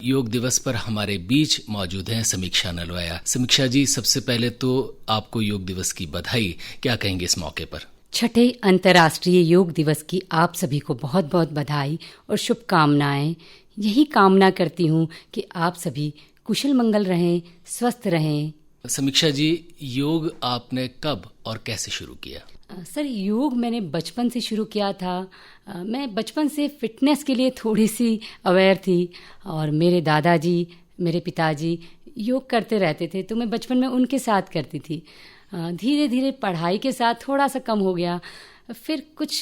योग दिवस पर हमारे बीच मौजूद हैं समीक्षा नलवाया। समीक्षा जी, सबसे पहले तो आपको योग दिवस की बधाई। क्या कहेंगे इस मौके पर? छठे अंतर्राष्ट्रीय योग दिवस की आप सभी को बहुत बहुत बधाई और शुभकामनाएं। यही कामना करती हूँ कि आप सभी कुशल मंगल रहें, स्वस्थ रहें। समीक्षा जी, योग आपने कब और कैसे शुरू किया? सर, योग मैंने बचपन से शुरू किया था। मैं बचपन से फिटनेस के लिए थोड़ी सी अवेयर थी और मेरे दादाजी, मेरे पिताजी योग करते रहते थे, तो मैं बचपन में उनके साथ करती थी। धीरे धीरे पढ़ाई के साथ थोड़ा सा कम हो गया, फिर कुछ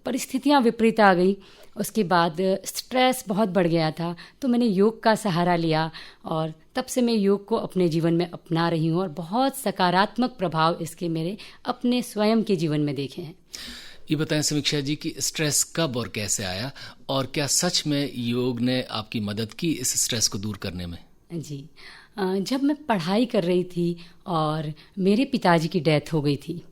परिस्थितियाँ विपरीत आ गई। उसके बाद स्ट्रेस बहुत बढ़ गया था, तो मैंने योग का सहारा लिया और तब से मैं योग को अपने जीवन में अपना रही हूँ और बहुत सकारात्मक प्रभाव इसके मेरे अपने स्वयं के जीवन में देखे हैं। ये बताएं समीक्षा जी कि स्ट्रेस कब और कैसे आया, और क्या सच में योग ने आपकी मदद की इस स्ट्रेस को दूर करने में? जी, जब मैं पढ़ाई कर रही थी और मेरे पिताजी की डेथ हो गई थी,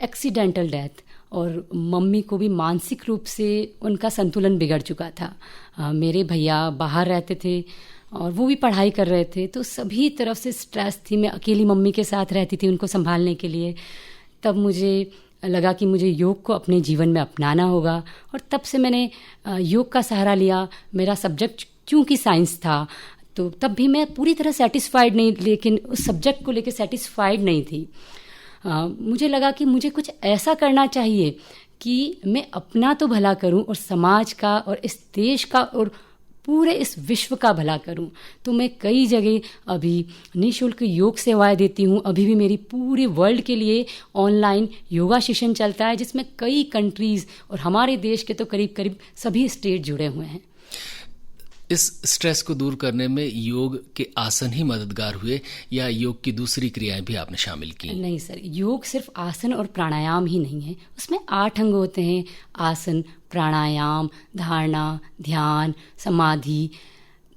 एक्सीडेंटल डेथ, और मम्मी को भी मानसिक रूप से उनका संतुलन बिगड़ चुका था। मेरे भैया बाहर रहते थे और वो भी पढ़ाई कर रहे थे, तो सभी तरफ से स्ट्रेस थी। मैं अकेली मम्मी के साथ रहती थी उनको संभालने के लिए। तब मुझे लगा कि मुझे योग को अपने जीवन में अपनाना होगा और तब से मैंने योग का सहारा लिया। मेरा सब्जेक्ट क्योंकि साइंस था, तो तब भी मैं पूरी तरह सेटिस्फाइड नहीं, लेकिन उस सब्जेक्ट को लेकर सेटिस्फाइड नहीं थी। मुझे लगा कि मुझे कुछ ऐसा करना चाहिए कि मैं अपना तो भला करूं और समाज का और इस देश का और पूरे इस विश्व का भला करूं। तो मैं कई जगह अभी निःशुल्क योग सेवाएं देती हूं। अभी भी मेरी पूरे वर्ल्ड के लिए ऑनलाइन योगा सेशन चलता है, जिसमें कई कंट्रीज़ और हमारे देश के तो करीब करीब सभी स्टेट जुड़े हुए हैं। इस स्ट्रेस को दूर करने में योग के आसन ही मददगार हुए या योग की दूसरी क्रियाएं भी आपने शामिल की? नहीं सर, योग सिर्फ आसन और प्राणायाम ही नहीं है, उसमें 8 अंग होते हैं। आसन, प्राणायाम, धारणा, ध्यान, समाधि,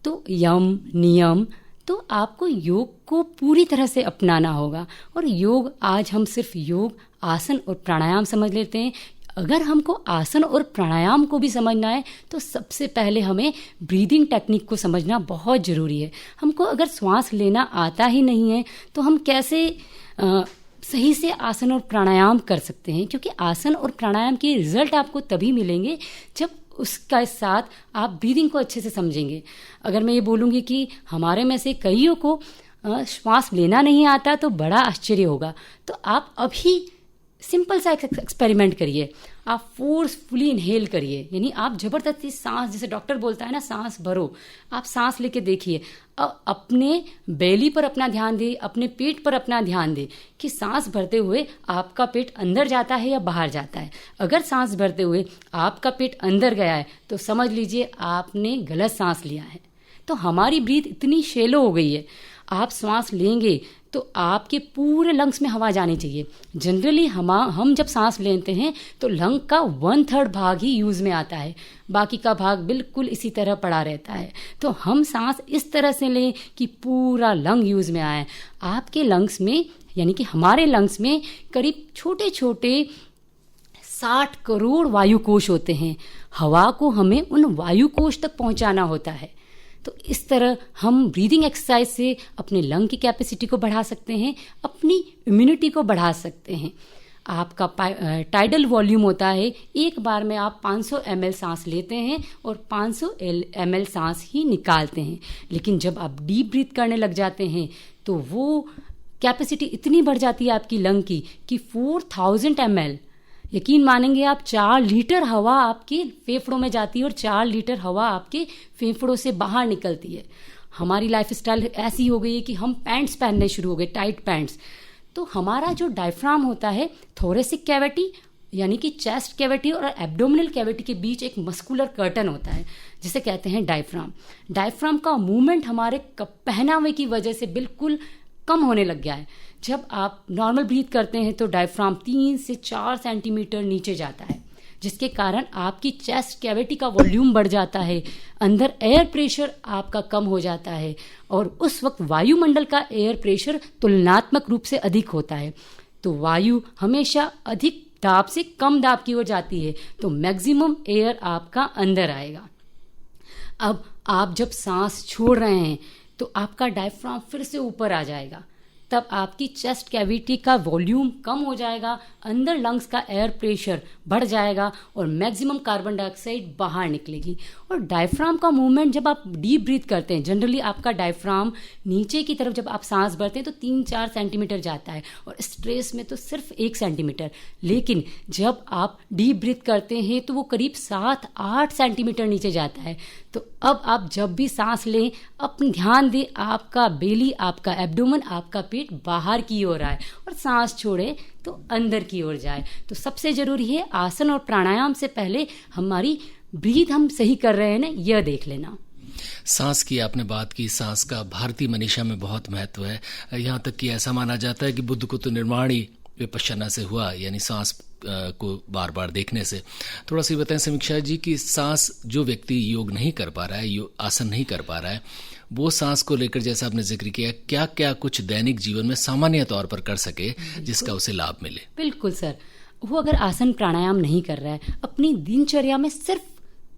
तो यम, नियम। तो आपको योग को पूरी तरह से अपनाना होगा। और योग, आज हम सिर्फ योग, आसन और प्राणायाम समझ लेते हैं। अगर हमको आसन और प्राणायाम को भी समझना है तो सबसे पहले हमें ब्रीदिंग टेक्निक को समझना बहुत ज़रूरी है। हमको अगर श्वास लेना आता ही नहीं है तो हम कैसे सही से आसन और प्राणायाम कर सकते हैं? क्योंकि आसन और प्राणायाम के रिजल्ट आपको तभी मिलेंगे जब उसका साथ आप ब्रीदिंग को अच्छे से समझेंगे। अगर मैं ये बोलूँगी कि हमारे में से कईयों को श्वास लेना नहीं आता तो बड़ा आश्चर्य होगा। तो आप अभी सिंपल सा एक्सपेरिमेंट करिए। आप फोर्सफुली इनहेल करिए, यानी आप जबरदस्ती सांस, जैसे डॉक्टर बोलता है ना, सांस भरो, आप सांस लेके देखिए। अपने बेली पर अपना ध्यान दे, अपने पेट पर अपना ध्यान दे कि सांस भरते हुए आपका पेट अंदर जाता है या बाहर जाता है। अगर सांस भरते हुए आपका पेट अंदर गया है तो समझ लीजिए आपने गलत सांस लिया है। तो हमारी ब्रीथ इतनी शैलो हो गई है, आप सांस लेंगे तो आपके पूरे लंग्स में हवा जानी चाहिए। जनरली हम जब सांस लेते हैं तो लंग का 1/3 भाग ही यूज़ में आता है, बाकी का भाग बिल्कुल इसी तरह पड़ा रहता है। तो हम सांस इस तरह से लें कि पूरा लंग यूज़ में आए। आपके लंग्स में, यानी कि हमारे लंग्स में करीब छोटे छोटे 60 करोड़ वायुकोश होते हैं। हवा को हमें उन वायुकोश तक पहुंचाना होता है। तो इस तरह हम ब्रीदिंग एक्सरसाइज से अपने लंग की कैपेसिटी को बढ़ा सकते हैं, अपनी इम्यूनिटी को बढ़ा सकते हैं। आपका टाइडल वॉल्यूम होता है, एक बार में आप 500 ml सांस लेते हैं और 500 ml सांस ही निकालते हैं। लेकिन जब आप डीप ब्रीथ करने लग जाते हैं तो वो कैपेसिटी इतनी बढ़ जाती है आपकी लंग की कि 4000 ml, यकीन मानेंगे आप, 4 लीटर हवा आपके फेफड़ों में जाती है और 4 लीटर हवा आपके फेफड़ों से बाहर निकलती है। हमारी लाइफस्टाइल ऐसी हो गई है कि हम पैंट्स पहनने शुरू हो गए, टाइट पैंट्स। तो हमारा जो डायफ्राम होता है, थोरेसिक कैविटी यानी कि चेस्ट कैविटी और एब्डोमिनल कैविटी के बीच एक मस्कुलर कर्टन होता है जिसे कहते हैं डायफ्राम। डायफ्राम का मूवमेंट हमारे पहनावे की वजह से बिल्कुल कम होने लग गया है। जब आप नॉर्मल ब्रीथ करते हैं तो डायफ्राम 3 से 4 सेंटीमीटर नीचे जाता है, जिसके कारण आपकी चेस्ट कैविटी का वॉल्यूम बढ़ जाता है, अंदर एयर प्रेशर आपका कम हो जाता है और उस वक्त वायुमंडल का एयर प्रेशर तुलनात्मक रूप से अधिक होता है। तो वायु हमेशा अधिक दाब से कम दाब की ओर जाती है, तो मैक्सिमम एयर आपका अंदर आएगा। अब आप जब सांस छोड़ रहे हैं तो आपका डायफ्राम फिर से ऊपर आ जाएगा, तब आपकी चेस्ट कैविटी का वॉल्यूम कम हो जाएगा, अंदर लंग्स का एयर प्रेशर बढ़ जाएगा और मैक्सिमम कार्बन डाइऑक्साइड बाहर निकलेगी। और डायफ्राम का मूवमेंट जब आप डीप ब्रीथ करते हैं, जनरली आपका डायफ्राम नीचे की तरफ जब आप सांस भरते हैं तो 3-4 सेंटीमीटर जाता है और स्ट्रेस में तो सिर्फ 1 सेंटीमीटर, लेकिन जब आप डीप ब्रीथ करते हैं तो वो करीब 7-8 सेंटीमीटर नीचे जाता है। तो अब आप जब भी सांस लें, अपने ध्यान दें आपका बेली, आपका एब्डोमेन, आपका पेट बाहर की ओर आए और सांस छोड़े तो अंदर की ओर जाए। तो सबसे जरूरी है आसन और प्राणायाम से पहले हमारी ब्रीथ हम सही कर रहे हैं ना, यह देख लेना। सांस की आपने बात की, सांस का भारतीय मनीषा में बहुत महत्व है। यहाँ तक कि ऐसा माना जाता है कि बुद्ध को तो निर्माण ही विपश्यना से हुआ, यानी सांस को बार बार देखने से। थोड़ा सा बताएं समीक्षा जी कि सांस जो व्यक्ति योग नहीं कर पा रहा है, आसन नहीं कर पा रहा है, वो सांस को लेकर जैसा आपने जिक्र किया, क्या क्या कुछ दैनिक जीवन में सामान्य तौर पर कर सके जिसका उसे लाभ मिले? बिल्कुल सर, वो अगर आसन प्राणायाम नहीं कर रहा है, अपनी दिनचर्या में सिर्फ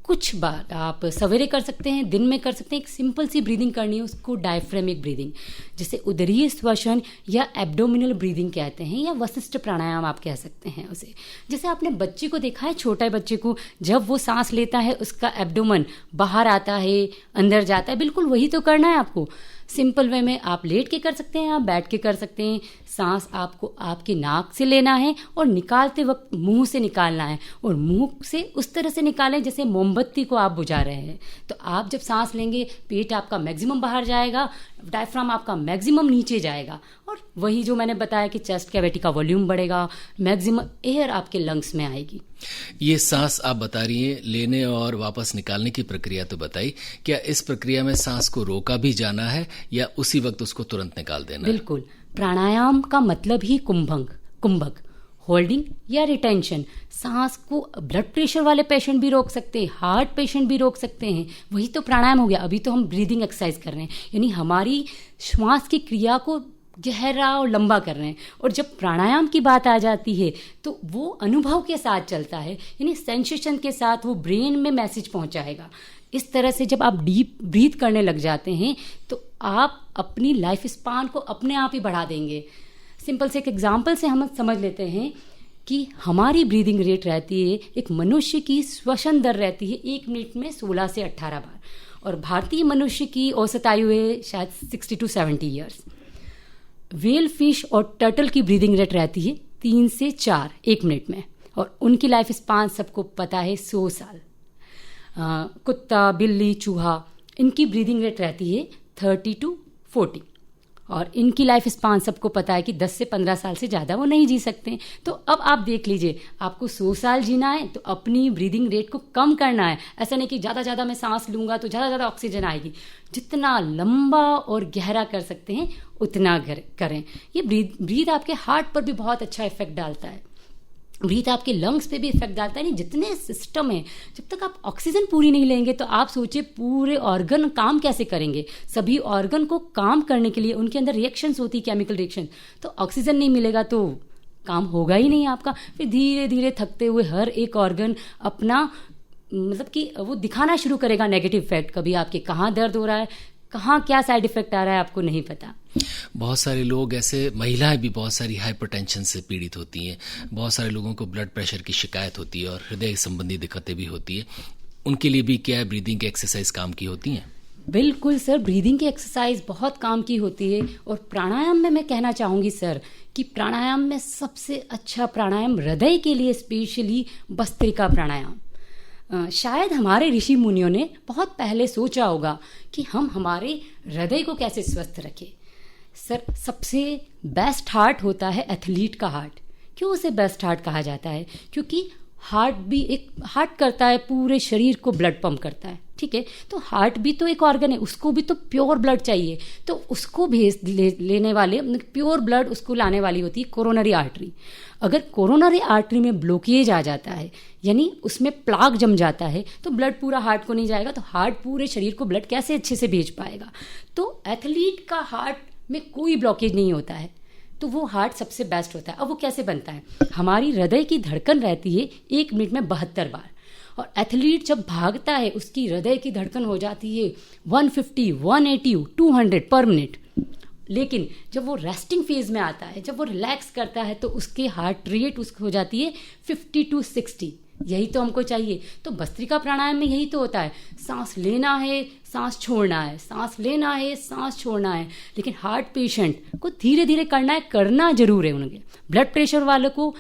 कुछ बार आप सवेरे कर सकते हैं, दिन में कर सकते हैं। एक सिंपल सी ब्रीदिंग करनी है, उसको डायफ्रेमिक ब्रीदिंग, जैसे उदरीय श्वसन या एब्डोमिनल ब्रीदिंग कहते हैं, या वशिष्ठ प्राणायाम आप कह सकते हैं उसे। जैसे आपने बच्चे को देखा है, छोटे बच्चे को जब वो सांस लेता है उसका एब्डोमेन बाहर आता है, अंदर जाता है, बिल्कुल वही तो करना है आपको। सिंपल वे में आप लेट के कर सकते हैं, आप बैठ के कर सकते हैं। सांस आपको आपकी नाक से लेना है और निकालते वक्त मुंह से निकालना है, और मुंह से उस तरह से निकालें जैसे मोमबत्ती को आप बुझा रहे हैं। तो आप जब सांस लेंगे, पेट आपका मैक्सिमम बाहर जाएगा, डायफ्राम आपका मैक्सिमम नीचे जाएगा, और वही जो मैंने बताया कि चेस्ट कैविटी का वॉल्यूम बढ़ेगा, मैक्सिमम एयर आपके लंग्स में आएगी। ये सांस आप बता रही हैं, लेने और वापस निकालने की प्रक्रिया तो बताई, क्या इस प्रक्रिया में सांस को रोका भी जाना है या उसी वक्त उसको तुरंत निकाल देना है? बिल्कुल, प्राणायाम का मतलब ही कुंभक, होल्डिंग या रिटेंशन। सांस को ब्लड प्रेशर वाले पेशेंट भी रोक सकते हैं, हार्ट पेशेंट भी रोक सकते हैं, वही तो प्राणायाम हो गया। अभी तो हम ब्रीदिंग एक्सरसाइज कर रहे हैं, यानी हमारी श्वास की क्रिया को गहरा और लंबा कर रहे हैं। और जब प्राणायाम की बात आ जाती है तो वो अनुभव के साथ चलता है, यानी सेंसेशन के साथ वो ब्रेन में मैसेज पहुंचाएगा। इस तरह से जब आप डीप ब्रीथ करने लग जाते हैं तो आप अपनी लाइफ स्पान को अपने आप ही बढ़ा देंगे। सिंपल से एक एग्जाम्पल से हम समझ लेते हैं कि हमारी ब्रीदिंग रेट रहती है, एक मनुष्य की श्वसन दर रहती है 1 मिनट में 16 से 18 बार, और भारतीय मनुष्य की औसत आयु है शायद 60 to 70 ईयर्स। व्हेल फिश और टर्टल की ब्रीदिंग रेट रहती है 3 से 4 1 मिनट में, और उनकी लाइफ स्पान सबको पता है 100 साल। कुत्ता, बिल्ली, चूहा, इनकी ब्रीदिंग रेट रहती है 30 to 40, और इनकी लाइफ स्पान सबको पता है कि 10 से 15 साल से ज़्यादा वो नहीं जी सकते। तो अब आप देख लीजिए, आपको 100 साल जीना है तो अपनी ब्रीदिंग रेट को कम करना है। ऐसा नहीं कि ज़्यादा मैं सांस लूँगा तो ज़्यादा ऑक्सीजन आएगी। जितना लंबा और गहरा कर सकते हैं उतना करें। ये ब्रीथ आपके हार्ट पर भी बहुत अच्छा इफेक्ट डालता है, ब्रीथ आपके लंग्स पे भी इफेक्ट डालता है। नहीं, जितने सिस्टम है, जब तक आप ऑक्सीजन पूरी नहीं लेंगे तो आप सोचिए पूरे ऑर्गन काम कैसे करेंगे। सभी ऑर्गन को काम करने के लिए उनके अंदर रिएक्शंस होती है, केमिकल रिएक्शन। तो ऑक्सीजन नहीं मिलेगा तो काम होगा ही नहीं आपका। फिर धीरे धीरे थकते हुए हर एक ऑर्गन अपना मतलब कि वो दिखाना शुरू करेगा नेगेटिव इफेक्ट। कभी आपके कहाँ दर्द हो रहा है, कहाँ क्या साइड इफेक्ट आ रहा है, आपको नहीं पता। बहुत सारे लोग ऐसे, महिलाएं भी बहुत सारी हाइपरटेंशन से पीड़ित होती हैं, बहुत सारे लोगों को ब्लड प्रेशर की शिकायत होती है और हृदय संबंधी दिक्कतें भी होती है। उनके लिए भी क्या ब्रीदिंग की एक्सरसाइज काम की होती हैं? बिल्कुल सर, ब्रीदिंग की एक्सरसाइज बहुत काम की होती है। और प्राणायाम में मैं कहना चाहूँगी सर कि प्राणायाम में सबसे अच्छा प्राणायाम हृदय के लिए स्पेशली भस्त्रिका प्राणायाम। शायद हमारे ऋषि मुनियों ने बहुत पहले सोचा होगा कि हम हमारे हृदय को कैसे स्वस्थ रखें। सर, सबसे बेस्ट हार्ट होता है एथलीट का हार्ट। क्यों उसे बेस्ट हार्ट कहा जाता है? क्योंकि हार्ट करता है, पूरे शरीर को ब्लड पंप करता है, ठीक है। तो हार्ट भी तो एक ऑर्गन है, उसको भी तो प्योर ब्लड चाहिए। तो उसको लेने वाले प्योर ब्लड उसको लाने वाली होती है कोरोनरी आर्टरी। अगर कोरोनरी आर्टरी में ब्लॉकेज आ जाता है, यानी उसमें प्लाक जम जाता है, तो ब्लड पूरा हार्ट को नहीं जाएगा। तो हार्ट पूरे शरीर को ब्लड कैसे अच्छे से भेज पाएगा? तो एथलीट का हार्ट में कोई ब्लॉकेज नहीं होता है, तो वो हार्ट सबसे बेस्ट होता है। अब वो कैसे बनता है? हमारी हृदय की धड़कन रहती है 1 मिनट में 72 बार, और एथलीट जब भागता है उसकी हृदय की धड़कन हो जाती है 150, 180, 200 पर मिनट। लेकिन जब वो रेस्टिंग फेज में आता है, जब वो रिलैक्स करता है, तो उसके हार्ट रेट उसकी हो जाती है 50 to 60। यही तो हमको चाहिए। तो भस्त्रिका प्राणायाम में यही तो होता है, सांस लेना है, सांस छोड़ना है, सांस लेना है, सांस छोड़ना है। लेकिन हार्ट पेशेंट को धीरे धीरे करना है, करना जरूर है। उनके ब्लड प्रेशर वालों को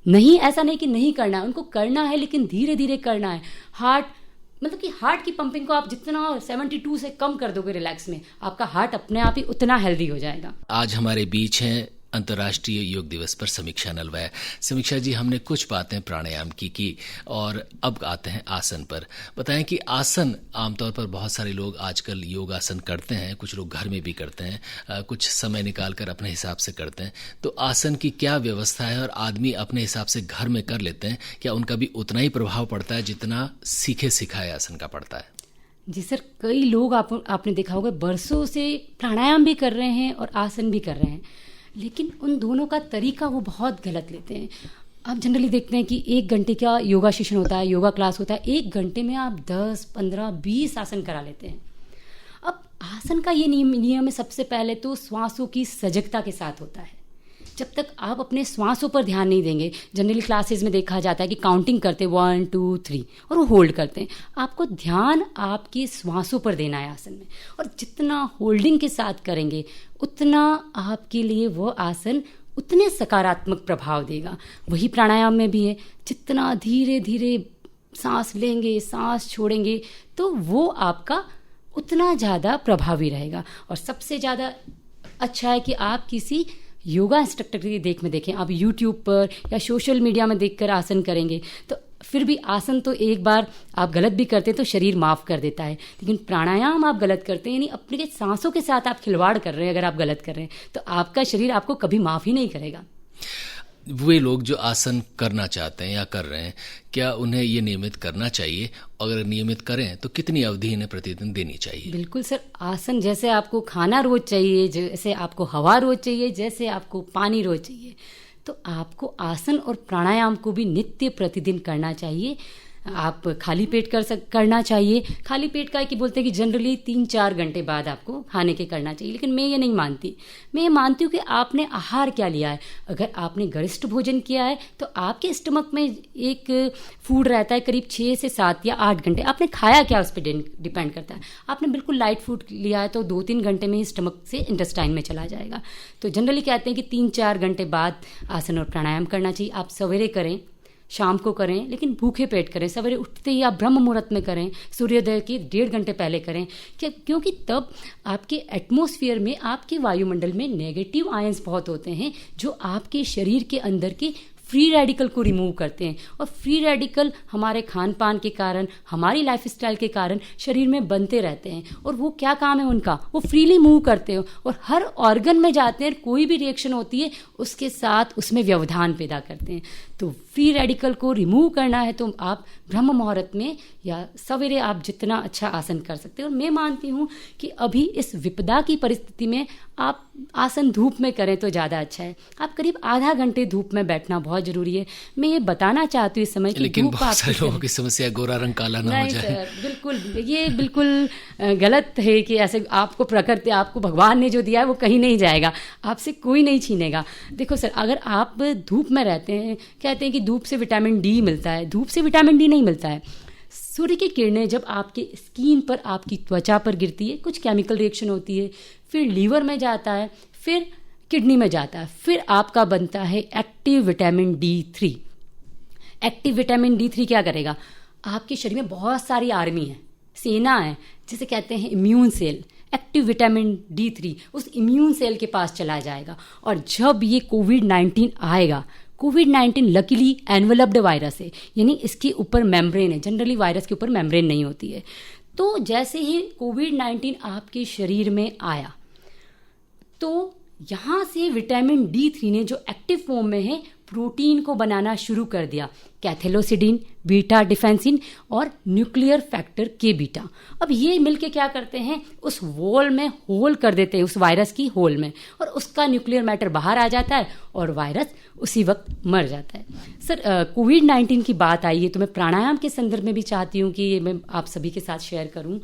नहीं, ऐसा नहीं कि नहीं करना है, उनको करना है, लेकिन धीरे धीरे करना है। मतलब कि हार्ट की पंपिंग को आप जितना 72 से कम कर दोगे रिलैक्स में, आपका हार्ट अपने आप ही उतना हेल्दी हो जाएगा। आज हमारे बीच हैं अंतर्राष्ट्रीय योग दिवस पर समीक्षा नलवै। समीक्षा जी, हमने कुछ बातें प्राणायाम की और अब आते हैं आसन पर। बताएं कि आसन आमतौर पर बहुत सारे लोग आजकल योग आसन करते हैं, कुछ लोग घर में भी करते हैं, कुछ समय निकाल कर अपने हिसाब से करते हैं। तो आसन की क्या व्यवस्था है और आदमी अपने हिसाब से घर में कर लेते हैं, क्या उनका भी उतना ही प्रभाव पड़ता है जितना सीखे सिखाए आसन का पड़ता है? जी सर, कई लोग आपने देखा होगा बरसों से प्राणायाम भी कर रहे हैं और आसन भी कर रहे हैं, लेकिन उन दोनों का तरीका वो बहुत गलत लेते हैं। आप जनरली देखते हैं कि 1 घंटे का योगा सेशन होता है, योगा क्लास होता है, 1 घंटे में आप 10, 15, 20 आसन करा लेते हैं। अब आसन का ये नियम है, सबसे पहले तो श्वासों की सजगता के साथ होता है। जब तक आप अपने श्वासों पर ध्यान नहीं देंगे, जनरली क्लासेस में देखा जाता है कि काउंटिंग करते 1, 2, 3 और वो होल्ड करते हैं। आपको ध्यान आपके श्वासों पर देना है आसन में, और जितना होल्डिंग के साथ करेंगे उतना आपके लिए वो आसन उतने सकारात्मक प्रभाव देगा। वही प्राणायाम में भी है, जितना धीरे धीरे सांस लेंगे, सांस छोड़ेंगे, तो वो आपका उतना ज़्यादा प्रभावी रहेगा। और सबसे ज़्यादा अच्छा है कि आप किसी योगा इंस्ट्रक्टर की देखें। आप यूट्यूब पर या सोशल मीडिया में देखकर आसन करेंगे तो फिर भी आसन तो एक बार आप गलत भी करते हैं तो शरीर माफ़ कर देता है, लेकिन प्राणायाम आप गलत करते हैं, यानी अपने सांसों के साथ आप खिलवाड़ कर रहे हैं, अगर आप गलत कर रहे हैं तो आपका शरीर आपको कभी माफ़ ही नहीं करेगा। वे लोग जो आसन करना चाहते हैं या कर रहे हैं, क्या उन्हें ये नियमित करना चाहिए? अगर नियमित करें तो कितनी अवधि इन्हें प्रतिदिन देनी चाहिए? बिल्कुल सर, आसन जैसे आपको खाना रोज चाहिए, जैसे आपको हवा रोज चाहिए, जैसे आपको पानी रोज चाहिए, तो आपको आसन और प्राणायाम को भी नित्य प्रतिदिन करना चाहिए। आप खाली पेट करना चाहिए। खाली पेट का कि बोलते हैं कि जनरली 3-4 घंटे बाद आपको खाने के करना चाहिए, लेकिन मैं ये नहीं मानती। मैं ये मानती हूँ कि आपने आहार क्या लिया है। अगर आपने गरिष्ठ भोजन किया है तो आपके स्टमक में एक फूड रहता है करीब 6 से 7 या 8 घंटे। आपने खाया क्या उस पर डिपेंड करता है। आपने बिल्कुल लाइट फूड लिया है तो 2-3 घंटे में ही स्टमक से इंटेस्टाइन में चला जाएगा। तो जनरली कहते हैं कि 3-4 घंटे बाद आसन और प्राणायाम करना चाहिए। आप सवेरे करें, शाम को करें, लेकिन भूखे पेट करें। सवेरे उठते ही आप ब्रह्म मुहूर्त में करें, सूर्योदय के 1.5 घंटे पहले करें, क्योंकि तब आपके एटमॉस्फेयर में, आपके वायुमंडल में नेगेटिव आयंस बहुत होते हैं जो आपके शरीर के अंदर के फ्री रेडिकल को रिमूव करते हैं। और फ्री रेडिकल हमारे खान पान के कारण, हमारी लाइफस्टाइल के कारण शरीर में बनते रहते हैं, और वो क्या काम है उनका, वो फ्रीली मूव करते हैं और हर ऑर्गन में जाते हैं। कोई भी रिएक्शन होती है उसके साथ उसमें व्यवधान पैदा करते हैं। तो फ्री रेडिकल को रिमूव करना है तो आप ब्रह्म मुहूर्त में या सवेरे आप जितना अच्छा आसन कर सकते हैं। और मैं मानती हूँ कि अभी इस विपदा की परिस्थिति में आप आसन धूप में करें तो ज़्यादा अच्छा है। आप करीब आधा घंटे धूप में बैठना बहुत जरूरी है। मैं ये बताना चाहती हूँ इस समय कि लेकिन बहुत सारे लोगों की समस्या गोरा रंग काला ना हो जाए। सर, बिल्कुल ये बिल्कुल गलत है कि ऐसे आपको प्रकृति, आपको भगवान ने जो दिया है वो कहीं नहीं जाएगा, आपसे कोई नहीं छीनेगा। देखो सर, अगर आप धूप में रहते हैं, कहते हैं कि धूप से विटामिन डी मिलता है, धूप से विटामिन डी नहीं मिलता है। सूर्य की किरणें जब आपके स्किन पर, आपकी त्वचा पर गिरती है, कुछ केमिकल रिएक्शन होती है, फिर लीवर में जाता है, फिर किडनी में जाता है, फिर आपका बनता है active vitamin D3। Active vitamin D3 क्या करेगा, आपके शरीर में बहुत सारी आर्मी है, सेना है, जिसे कहते हैं immune cell. Active vitamin D3 उस इम्यून सेल के पास चला जाएगा, और जब ये कोविड-19 आएगा, कोविड-19 लकीली एनवेलप्ड वायरस है, यानी इसके ऊपर मेम्ब्रेन है। जनरली वायरस के ऊपर मेम्ब्रेन नहीं होती है। तो जैसे ही कोविड-19 आपके शरीर में आया तो यहाँ से विटामिन D3 ने जो एक्टिव फॉर्म में है प्रोटीन को बनाना शुरू कर दिया, कैथेलोसिडिन, बीटा डिफेंसिन और न्यूक्लियर फैक्टर के बीटा। अब ये मिलके क्या करते हैं, उस वॉल में होल कर देते हैं, उस वायरस की होल में, और उसका न्यूक्लियर मैटर बाहर आ जाता है और वायरस उसी वक्त मर जाता है। सर, कोविड-19 की बात आई है तो मैं प्राणायाम के संदर्भ में भी चाहती हूँ कि मैं आप सभी के साथ शेयर करूँ।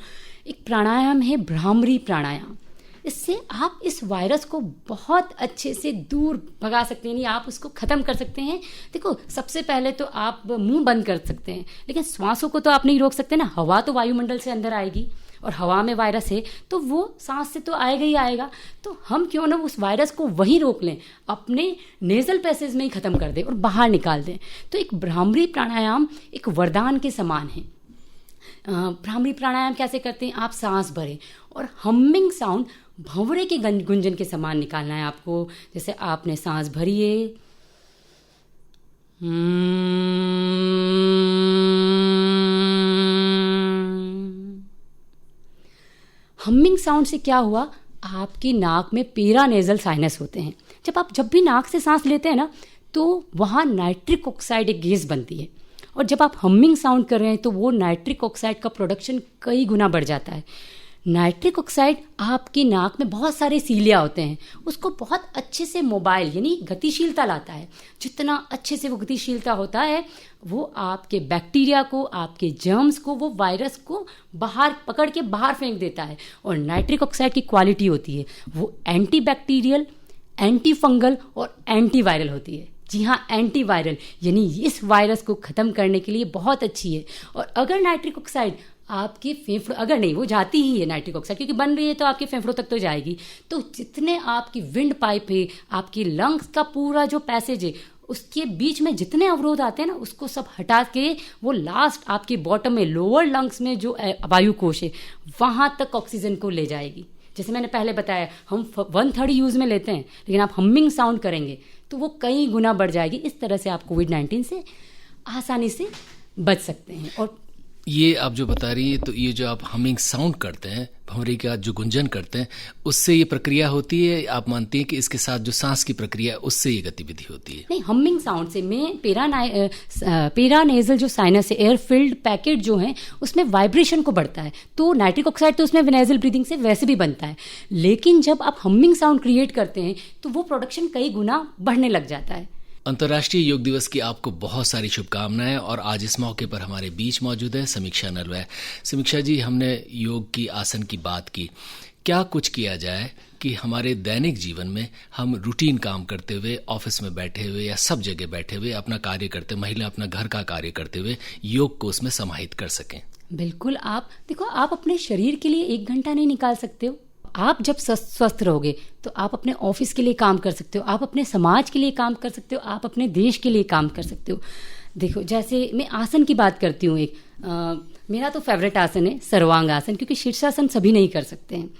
एक प्राणायाम है भ्रामरी प्राणायाम। इससे आप इस वायरस को बहुत अच्छे से दूर भगा सकते हैं, नहीं आप उसको ख़त्म कर सकते हैं। देखो, सबसे पहले तो आप मुंह बंद कर सकते हैं, लेकिन श्वासों को तो आप नहीं रोक सकते ना। हवा तो वायुमंडल से अंदर आएगी और हवा में वायरस है तो वो सांस से तो आएगा ही आएगा। तो हम क्यों ना उस वायरस को वहीं रोक लें, अपने नेजल पैसेज में ही ख़त्म कर दें और बाहर निकाल दें। तो एक भ्रामरी प्राणायाम एक वरदान के समान है। भ्रामरी प्राणायाम कैसे करते हैं, आप सांस भरें और हमिंग साउंड भंवरे के गुंजन के समान निकालना है आपको। जैसे आपने सांस भरी है, हमिंग साउंड से क्या हुआ, आपकी नाक में पेरानेजल साइनस होते हैं। जब भी नाक से सांस लेते हैं ना तो वहाँ नाइट्रिक ऑक्साइड एक गैस बनती है, और जब आप हमिंग साउंड कर रहे हैं तो वो नाइट्रिक ऑक्साइड का प्रोडक्शन कई गुना बढ़ जाता है। नाइट्रिक ऑक्साइड आपकी नाक में बहुत सारे सीलिया होते हैं, उसको बहुत अच्छे से मोबाइल यानी गतिशीलता लाता है। जितना अच्छे से वो गतिशीलता होता है वो आपके बैक्टीरिया को, आपके जर्म्स को, वो वायरस को बाहर पकड़ के बाहर फेंक देता है। और नाइट्रिक ऑक्साइड की क्वालिटी होती है वो एंटी बैक्टीरियल, एंटी फंगल और एंटीवायरल होती है। जी हाँ, एंटीवायरल यानी इस वायरस को ख़त्म करने के लिए बहुत अच्छी है। और अगर नाइट्रिक ऑक्साइड आपके फेफड़ों, अगर नहीं वो जाती ही है नाइट्रिक ऑक्साइड क्योंकि बन रही है तो आपके फेफड़ों तक तो जाएगी, तो जितने आपकी विंड पाइप है, आपकी लंग्स का पूरा जो पैसेज है, उसके बीच में जितने अवरोध आते हैं ना उसको सब हटा के वो लास्ट आपके बॉटम में लोअर लंग्स में जो वायु कोश है वहाँ तक ऑक्सीजन को ले जाएगी। जैसे मैंने पहले बताया, हम 1/3 यूज़ में लेते हैं, लेकिन आप हमिंग साउंड करेंगे तो वो कई गुना बढ़ जाएगी। इस तरह से आप कोविड-19 से आसानी से बच सकते हैं। और ये आप जो बता रही है, तो ये जो आप हमिंग साउंड करते हैं, भंवरे का जो गुंजन करते हैं, उससे ये प्रक्रिया होती है, आप मानती हैं कि इसके साथ जो सांस की प्रक्रिया है उससे ये गतिविधि होती है? नहीं, हमिंग साउंड से मैं पेरानेजल जो साइनस है, एयर फिल्ड पैकेट जो है उसमें वाइब्रेशन को बढ़ता है, तो नाइट्रिक ऑक्साइड तो उसमें नेजल ब्रीदिंग से वैसे भी बनता है, लेकिन जब आप हमिंग साउंड क्रिएट करते हैं तो वो प्रोडक्शन कई गुना बढ़ने लग जाता है। अंतर्राष्ट्रीय योग दिवस की आपको बहुत सारी शुभकामनाएं। और आज इस मौके पर हमारे बीच मौजूद है समीक्षा नरवै। समीक्षा जी, हमने योग की, आसन की बात की, क्या कुछ किया जाए कि हमारे दैनिक जीवन में हम रूटीन काम करते हुए, ऑफिस में बैठे हुए या सब जगह बैठे हुए अपना कार्य करते, महिला अपना घर का कार्य करते हुए योग को उसमें समाहित कर सकें? बिल्कुल, आप देखो, आप अपने शरीर के लिए 1 घंटा नहीं निकाल सकते हो। आप जब स्वस्थ रहोगे तो आप अपने ऑफिस के लिए काम कर सकते हो, आप अपने समाज के लिए काम कर सकते हो, आप अपने देश के लिए काम कर सकते हो। देखो, जैसे मैं आसन की बात करती हूँ, मेरा तो फेवरेट आसन है सर्वांग आसन, क्योंकि शीर्षासन सभी नहीं कर सकते हैं।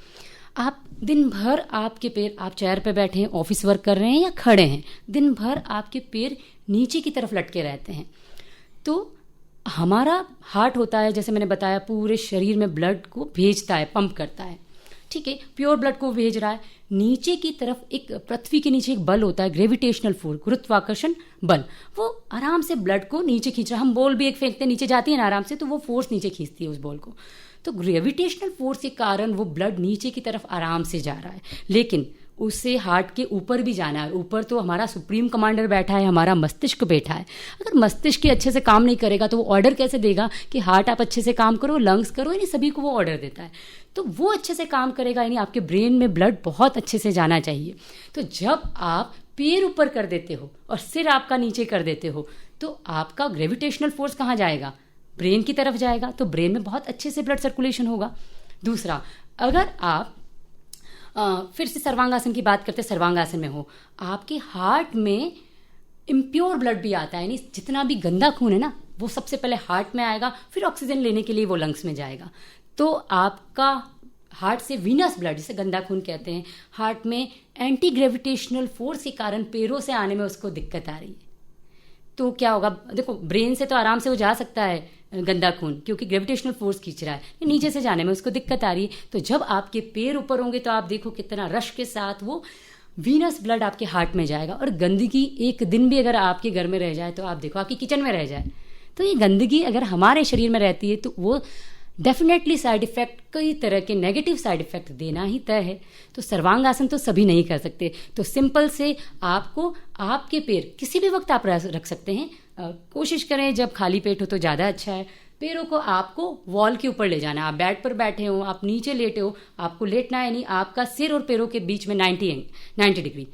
आप दिन भर आपके पैर, आप चेयर पे बैठे हैं, ऑफिस वर्क कर रहे हैं या खड़े हैं, दिन भर आपके पैर नीचे की तरफ लटके रहते हैं। तो हमारा हार्ट होता है, जैसे मैंने बताया, पूरे शरीर में ब्लड को भेजता है, पंप करता है, ठीक है, प्योर ब्लड को भेज रहा है। नीचे की तरफ एक, पृथ्वी के नीचे एक बल होता है, ग्रेविटेशनल फोर्स, गुरुत्वाकर्षण बल, वो आराम से ब्लड को नीचे खींच रहा है। हम बॉल भी एक फेंकते हैं, नीचे जाती है ना आराम से, तो वो फोर्स नीचे खींचती है उस बॉल को। तो ग्रेविटेशनल फोर्स के कारण वो ब्लड नीचे की तरफ आराम से जा रहा है, लेकिन उससे हार्ट के ऊपर भी जाना है। ऊपर तो हमारा सुप्रीम कमांडर बैठा है, हमारा मस्तिष्क बैठा है। अगर मस्तिष्क अच्छे से काम नहीं करेगा तो वो ऑर्डर कैसे देगा कि हार्ट आप अच्छे से काम करो, लंग्स करो, यानी सभी को वो ऑर्डर देता है। तो वो अच्छे से काम करेगा, यानी आपके ब्रेन में ब्लड बहुत अच्छे से जाना चाहिए। तो जब आप पैर ऊपर कर देते हो और सिर आपका नीचे कर देते हो तो आपका ग्रेविटेशनल फोर्स कहाँ जाएगा? ब्रेन की तरफ जाएगा, तो ब्रेन में बहुत अच्छे से ब्लड सर्कुलेशन होगा। दूसरा, अगर आप फिर से सर्वांगासन की बात करते, सर्वांगासन में हो, आपके हार्ट में इम्प्योर ब्लड भी आता है, यानी जितना भी गंदा खून है ना वो सबसे पहले हार्ट में आएगा, फिर ऑक्सीजन लेने के लिए वो लंग्स में जाएगा। तो आपका हार्ट से वीनस ब्लड, जिसे गंदा खून कहते हैं, हार्ट में एंटी ग्रेविटेशनल फोर्स के कारण पैरों से आने में उसको दिक्कत आ रही है। तो क्या होगा? देखो, ब्रेन से तो आराम से वो जा सकता है गंदा खून, क्योंकि ग्रेविटेशनल फोर्स खींच रहा है, नीचे से जाने में उसको दिक्कत आ रही है। तो जब आपके पैर ऊपर होंगे तो आप देखो कितना रश के साथ वो वीनस ब्लड आपके हार्ट में जाएगा। और गंदगी एक दिन भी अगर आपके घर में रह जाए, तो आप देखो आपकी किचन में रह जाए, तो ये गंदगी अगर हमारे शरीर में रहती है तो वो डेफिनेटली साइड इफेक्ट, कई तरह के नेगेटिव साइड इफेक्ट देना ही तय है। तो सर्वांगासन तो सभी नहीं कर सकते, तो सिंपल से आपको आपके पैर किसी भी वक्त आप रख सकते हैं। कोशिश करें जब खाली पेट हो तो ज़्यादा अच्छा है। पैरों को आपको वॉल के ऊपर ले जाना है। आप बेड पर बैठे हो, आप नीचे लेटे हो, आपको लेटना है नहीं, आपका सिर और पैरों के बीच में 90 डिग्री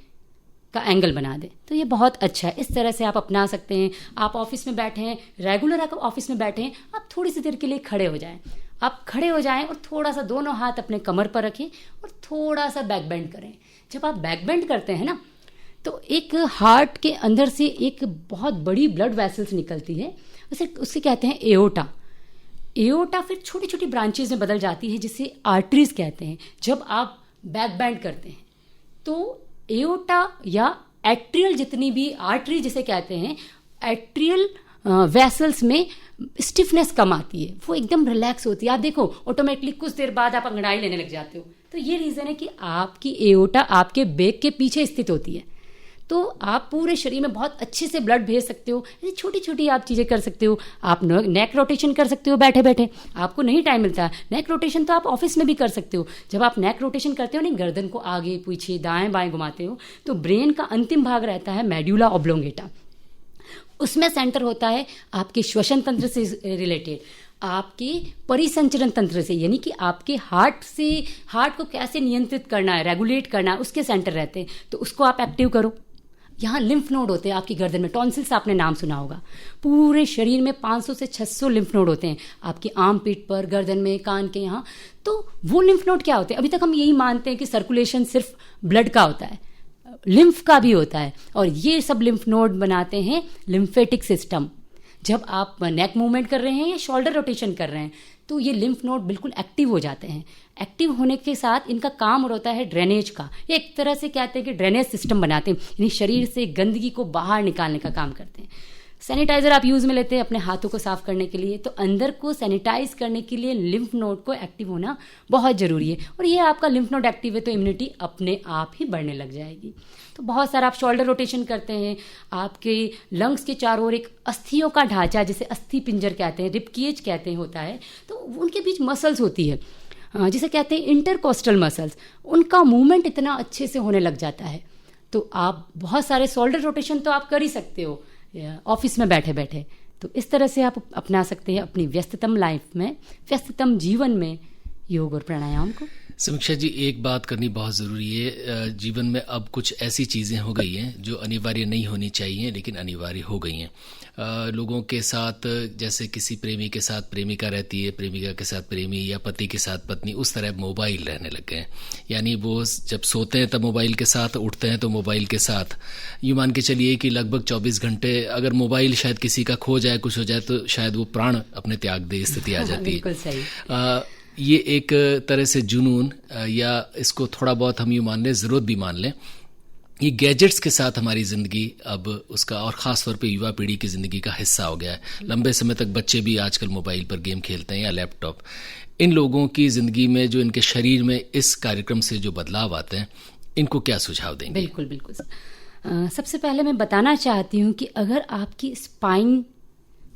का एंगल बना दें, तो ये बहुत अच्छा है। इस तरह से आप अपना सकते हैं। आप ऑफिस में बैठे हैं, रेगुलर आप ऑफिस में बैठे हैं, आप थोड़ी सी देर के लिए खड़े हो जाएं। आप खड़े हो जाएं और थोड़ा सा दोनों हाथ अपने कमर पर रखें और थोड़ा सा बैक बेंड करें। जब आप बैक बेंड करते हैं ना, तो एक हार्ट के अंदर से एक बहुत बड़ी ब्लड वेसल्स निकलती है, उससे कहते हैं एओर्टा। एओर्टा फिर छोटी छोटी ब्रांचेज में बदल जाती है, जिसे आर्टरीज कहते हैं। जब आप बैक बेंड करते हैं तो एओर्टा या एट्रियल, जितनी भी आर्टरी जिसे कहते हैं, एट्रियल वेसल्स में स्टिफनेस कम आती है, वो एकदम रिलैक्स होती है। आप देखो ऑटोमेटिकली कुछ देर बाद आप अंगड़ाई लेने लग जाते हो, तो ये रीज़न है कि आपकी एओर्टा आपके बैक के पीछे स्थित होती है। तो आप पूरे शरीर में बहुत अच्छे से ब्लड भेज सकते हो। छोटी छोटी आप चीज़ें कर सकते हो। आप नेक रोटेशन कर सकते हो बैठे बैठे, आपको नहीं टाइम मिलता। नेक रोटेशन तो आप ऑफिस में भी कर सकते हो। जब आप नेक रोटेशन करते हो नहीं, गर्दन को आगे पीछे दाएं बाएं घुमाते हो, तो ब्रेन का अंतिम भाग रहता है मेडुला ऑब्लोंगेटा। उसमें सेंटर होता है आपके श्वसन तंत्र से रिलेटेड, आपके परिसंचरण तंत्र से, यानी कि आपके हार्ट को कैसे नियंत्रित करना है, रेगुलेट करना है, उसके सेंटर रहते हैं। तो उसको आप एक्टिव करो। यहाँ लिम्फ नोड होते हैं आपकी गर्दन में, टॉन्सिल्स आपने नाम सुना होगा। पूरे शरीर में 500 से 600 लिम्फ नोड होते हैं, आपकी आर्म पिट पर, गर्दन में, कान के यहाँ। तो वो लिम्फ नोड क्या होते हैं? अभी तक हम यही मानते हैं कि सर्कुलेशन सिर्फ ब्लड का होता है, लिम्फ का भी होता है, और ये सब लिम्फ नोड बनाते हैं लिम्फेटिक सिस्टम। जब आप नेक मूवमेंट कर रहे हैं या शोल्डर रोटेशन कर रहे हैं, तो ये लिम्फ नोड बिल्कुल एक्टिव हो जाते हैं। एक्टिव होने के साथ इनका काम होता है ड्रेनेज का। ये एक तरह से कहते हैं कि ड्रेनेज सिस्टम बनाते हैं, यानी शरीर से गंदगी को बाहर निकालने का काम करते हैं। सैनिटाइजर आप यूज़ में लेते हैं अपने हाथों को साफ करने के लिए, तो अंदर को सैनिटाइज करने के लिए लिम्फ नोड को एक्टिव होना बहुत ज़रूरी है। और ये आपका लिम्फ नोड एक्टिव है तो इम्यूनिटी अपने आप ही बढ़ने लग जाएगी। तो बहुत सारा आप शोल्डर रोटेशन करते हैं, आपके लंग्स के चारों ओर एक अस्थियों का ढांचा, जिसे अस्थि पिंजर कहते हैं, रिब केज कहते हैं, होता है। तो उनके बीच मसल्स होती है जिसे कहते हैं इंटरकोस्टल मसल्स, उनका मूवमेंट इतना अच्छे से होने लग जाता है। तो आप बहुत सारे शोल्डर रोटेशन तो आप कर ही सकते हो ऑफिस में बैठे बैठे। तो इस तरह से आप अपना सकते हैं अपनी व्यस्ततम लाइफ में, व्यस्ततम जीवन में योग और प्राणायाम को। समीक्षा जी, एक बात करनी बहुत ज़रूरी है। जीवन में अब कुछ ऐसी चीज़ें हो गई हैं जो अनिवार्य नहीं होनी चाहिए, लेकिन अनिवार्य हो गई हैं। लोगों के साथ, जैसे किसी प्रेमी के साथ प्रेमिका रहती है, प्रेमिका के साथ प्रेमी, या पति के साथ पत्नी, उस तरह मोबाइल रहने लग गए हैं। यानी वो जब सोते हैं तब मोबाइल के साथ, उठते हैं तो मोबाइल के साथ। यूँ मान के चलिए कि लगभग 24 घंटे अगर मोबाइल शायद किसी का खो जाए, कुछ हो जाए, तो शायद वो प्राण अपने त्याग दे स्थिति आ जाती है। बिल्कुल सही। ये एक तरह से जुनून, या इसको थोड़ा बहुत हम यूँ मान लें, ज़रूरत भी मान लें, ये गैजेट्स के साथ हमारी ज़िंदगी अब उसका, और ख़ास तौर पे युवा पीढ़ी की ज़िंदगी का हिस्सा हो गया है। लंबे समय तक बच्चे भी आजकल मोबाइल पर गेम खेलते हैं या लैपटॉप। इन लोगों की ज़िंदगी में जो इनके शरीर में इस कार्यक्रम से जो बदलाव आते हैं, इनको क्या सुझाव देंगे? बिल्कुल बिल्कुल। सबसे पहले मैं बताना चाहती हूँ कि अगर आपकी स्पाइन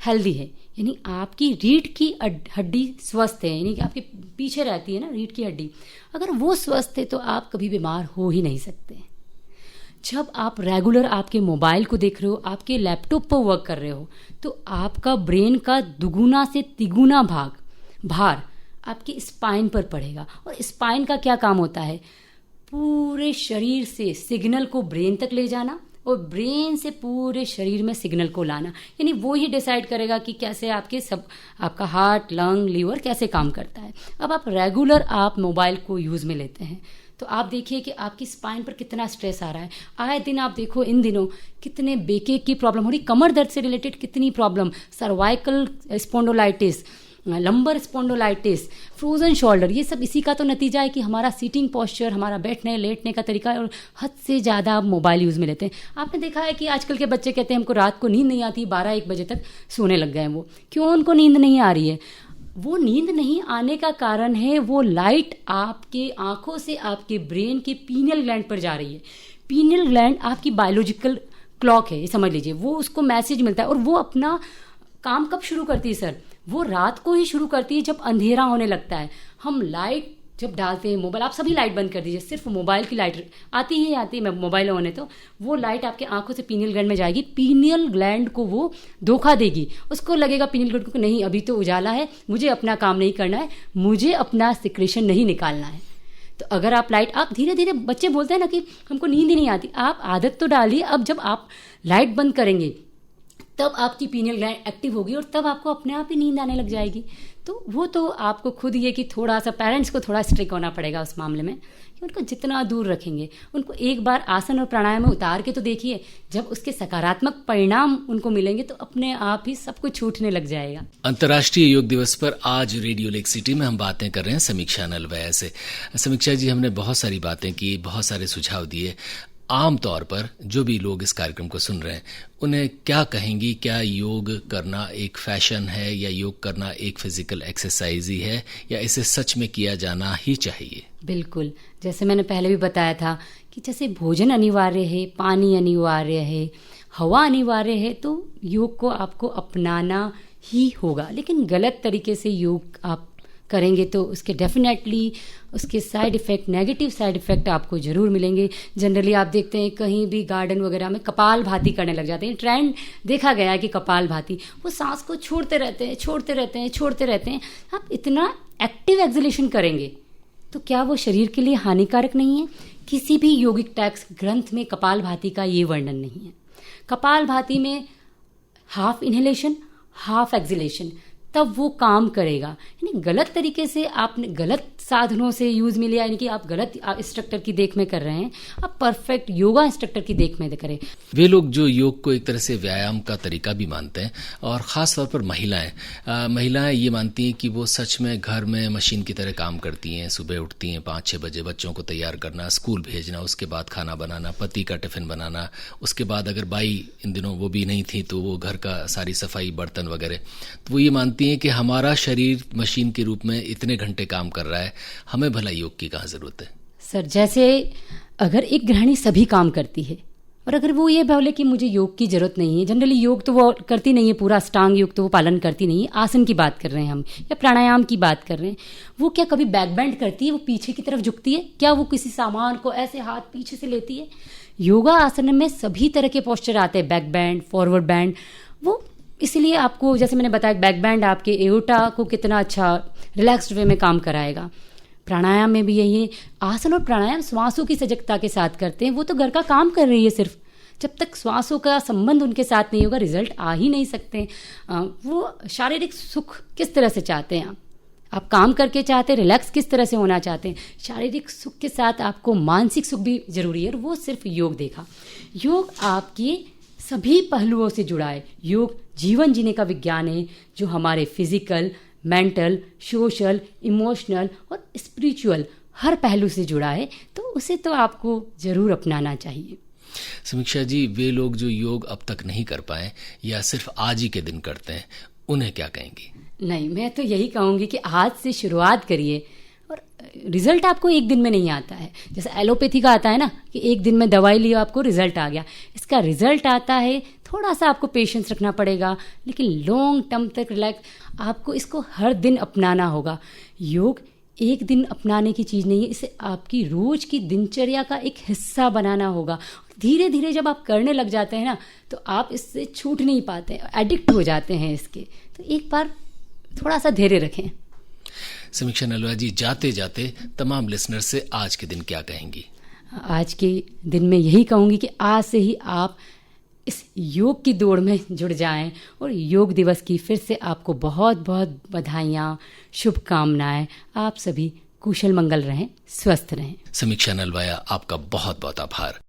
हेल्दी है, यानी आपकी रीढ़ की हड्डी स्वस्थ है, यानी कि आपके पीछे रहती है ना रीढ़ की हड्डी, अगर वो स्वस्थ है तो आप कभी बीमार हो ही नहीं सकते। जब आप रेगुलर आपके मोबाइल को देख रहे हो, आपके लैपटॉप पर वर्क कर रहे हो, तो आपका ब्रेन का दुगुना से तिगुना भार आपकी स्पाइन पर पड़ेगा। और स्पाइन का क्या काम होता है? पूरे शरीर से सिग्नल को ब्रेन तक ले जाना और ब्रेन से पूरे शरीर में सिग्नल को लाना, यानी वो ही डिसाइड करेगा कि कैसे आपका हार्ट, लंग, लीवर कैसे काम करता है। अब आप रेगुलर आप मोबाइल को यूज़ में लेते हैं, तो आप देखिए कि आपकी स्पाइन पर कितना स्ट्रेस आ रहा है। आए दिन आप देखो इन दिनों कितने बेके की प्रॉब्लम हो रही, कमर दर्द से रिलेटेड कितनी problem, cervical spondylitis, lumbar spondylitis, frozen shoulder, ये सब इसी का तो नतीजा है कि हमारा सीटिंग पोस्चर, हमारा बैठने लेटने का तरीका है, और हद से ज़्यादा आप मोबाइल यूज़ में लेते हैं। आपने देखा है कि आजकल के बच्चे कहते हैं हमको रात को नींद नहीं आती, 12-1 बजे तक सोने लग गए हैं। वो क्यों उनको नींद नहीं आ रही है? वो नींद नहीं आने का कारण है वो लाइट आपके आंखों से आपके ब्रेन के पीनियल ग्लैंड पर जा रही है। पीनियल ग्लैंड आपकी बायोलॉजिकल क्लॉक है, ये समझ लीजिए। वो उसको मैसेज मिलता है और वो अपना काम कब शुरू करती है सर? वो रात को ही शुरू करती है जब अंधेरा होने लगता है। हम लाइट जब डालते हैं मोबाइल, आप सभी लाइट बंद कर दीजिए, सिर्फ मोबाइल की लाइट आती है मोबाइल ऑन है तो वो लाइट आपके आंखों से पीनियल ग्लैंड में जाएगी। पीनियल ग्लैंड को वो धोखा देगी, उसको लगेगा पीनियल ग्लैंड को नहीं अभी तो उजाला है, मुझे अपना काम नहीं करना है, मुझे अपना सिक्रेशन नहीं निकालना है। तो अगर आप लाइट, आप धीरे धीरे, बच्चे बोलते हैं ना कि हमको नींद ही नहीं आती, आप आदत तो डालिए। अब जब आप लाइट बंद करेंगे तब आपकी पीनियल ग्लैंड एक्टिव होगी और तब आपको अपने आप ही नींद आने लग जाएगी। तो वो तो आपको खुद ये कि थोड़ा सा पेरेंट्स को थोड़ा स्ट्रिक्ट होना पड़ेगा उस मामले में कि उनको जितना दूर रखेंगे, उनको एक बार आसन और प्राणायाम में उतार के तो देखिए, जब उसके सकारात्मक परिणाम उनको मिलेंगे तो अपने आप ही सब कुछ छूटने लग जाएगा। अंतर्राष्ट्रीय योग दिवस पर आज रेडियो लेक सिटी में हम बातें कर रहे हैं समीक्षा नलवैया से। समीक्षा जी, हमने बहुत सारी बातें की, बहुत सारे सुझाव दिए। आम तौर पर जो भी लोग इस कार्यक्रम को सुन रहे हैं उन्हें क्या कहेंगी? क्या योग करना एक फैशन है या योग करना एक फिजिकल एक्सरसाइज ही है या इसे सच में किया जाना ही चाहिए? बिल्कुल, जैसे मैंने पहले भी बताया था कि जैसे भोजन अनिवार्य है, पानी अनिवार्य है, हवा अनिवार्य है, तो योग को आपको अपनाना ही होगा। लेकिन गलत तरीके से योग आप करेंगे तो उसके डेफिनेटली उसके side effect, negative side effect आपको ज़रूर मिलेंगे। जनरली आप देखते हैं कहीं भी गार्डन वगैरह में कपाल भाती करने लग जाते हैं। ट्रेंड देखा गया है कि कपाल भाती, वो सांस को छोड़ते रहते हैं। आप इतना एक्टिव एक्सलेशन करेंगे तो क्या वो शरीर के लिए हानिकारक नहीं है? किसी भी योगिक टेक्स्ट ग्रंथ में कपाल भाती का ये वर्णन नहीं है। कपाल भाती में हाफ इनहेलेशन, हाफ एक्सलेशन, तब वो काम करेगा। यानी गलत तरीके से आपने गलत साधनों से यूज़ में लिया, यानी कि आप गलत इंस्ट्रक्टर की देख में कर रहे हैं, आप परफेक्ट योगा इंस्ट्रक्टर की देख में करें। वे लोग जो योग को एक तरह से व्यायाम का तरीका भी मानते हैं और ख़ास तौर पर महिलाएं ये मानती हैं कि वो सच में घर में मशीन की तरह काम करती हैं। सुबह उठती हैं 5-6 बजे, बच्चों को तैयार करना, स्कूल भेजना, उसके बाद खाना बनाना, पति का टिफ़िन बनाना, उसके बाद अगर बाई इन दिनों वो भी नहीं थी तो वो घर का सारी सफाई, बर्तन वगैरह। तो वो ये मानती हैं कि हमारा शरीर मशीन के रूप में इतने घंटे काम कर रहा है, हमें भला योग की कहाँ ज़रूरत है? सर, जैसे अगर एक गृहिणी सभी काम करती है और अगर वो ये बोले कि मुझे योग की ज़रूरत नहीं है, जनरली योग तो वो करती नहीं है, पूरा अष्टांग योग तो वो पालन करती नहीं है, आसन की बात कर रहे हैं हम या प्राणायाम की बात कर रहे हैं, वो क्या कभी बैक बेंड करती है? वो पीछे की तरफ झुकती है क्या? वो किसी सामान को ऐसे हाथ पीछे से लेती है? योगा आसन में सभी तरह के पोस्चर आते हैं, बैक बैंड, फॉरवर्ड बैंड। वो इसलिए आपको, जैसे मैंने बताया, बैक बैंड आपके एओर्टा को कितना अच्छा रिलैक्स्ड वे में काम कराएगा। प्राणायाम में भी यही है। आसन और प्राणायाम श्वासों की सजगता के साथ करते हैं। वो तो घर का काम कर रही है सिर्फ, जब तक श्वासों का संबंध उनके साथ नहीं होगा रिजल्ट आ ही नहीं सकते। वो शारीरिक सुख किस तरह से चाहते हैं आप काम करके चाहते हैं, रिलैक्स किस तरह से होना चाहते हैं, शारीरिक सुख के साथ आपको मानसिक सुख भी जरूरी है और वो सिर्फ योग देखा। योग आपके सभी पहलुओं से जुड़ा है। योग जीवन जीने का विज्ञान है जो हमारे फिजिकल, मेंटल, सोशल, इमोशनल और स्पिरिचुअल हर पहलू से जुड़ा है, तो उसे तो आपको ज़रूर अपनाना चाहिए। समीक्षा जी, वे लोग जो योग अब तक नहीं कर पाए या सिर्फ आज ही के दिन करते हैं, उन्हें क्या कहेंगी? नहीं, मैं तो यही कहूँगी कि आज से शुरुआत करिए और रिजल्ट आपको एक दिन में नहीं आता है। जैसे एलोपैथी का आता है ना कि एक दिन में दवाई लिया आपको रिजल्ट आ गया, इसका रिजल्ट आता है, थोड़ा सा आपको पेशेंस रखना पड़ेगा, लेकिन लॉन्ग टर्म तक रिलैक्स आपको इसको हर दिन अपनाना होगा। योग एक दिन अपनाने की चीज़ नहीं है, इसे आपकी रोज की दिनचर्या का एक हिस्सा बनाना होगा। धीरे धीरे जब आप करने लग जाते हैं ना तो आप इससे छूट नहीं पाते, एडिक्ट हो जाते हैं इसके। तो एक बार थोड़ा सा धैर्य रखें। समीक्षा नलवैया जी, जाते जाते तमाम लिसनर से आज के दिन क्या कहेंगी? आज के दिन में यही कहूँगी कि आज से ही आप इस योग की दौड़ में जुड़ जाएं और योग दिवस की फिर से आपको बहुत बहुत बधाइयाँ, शुभकामनाएं। आप सभी कुशल मंगल रहें, स्वस्थ रहें। समीक्षा नलवैया, आपका बहुत बहुत आभार।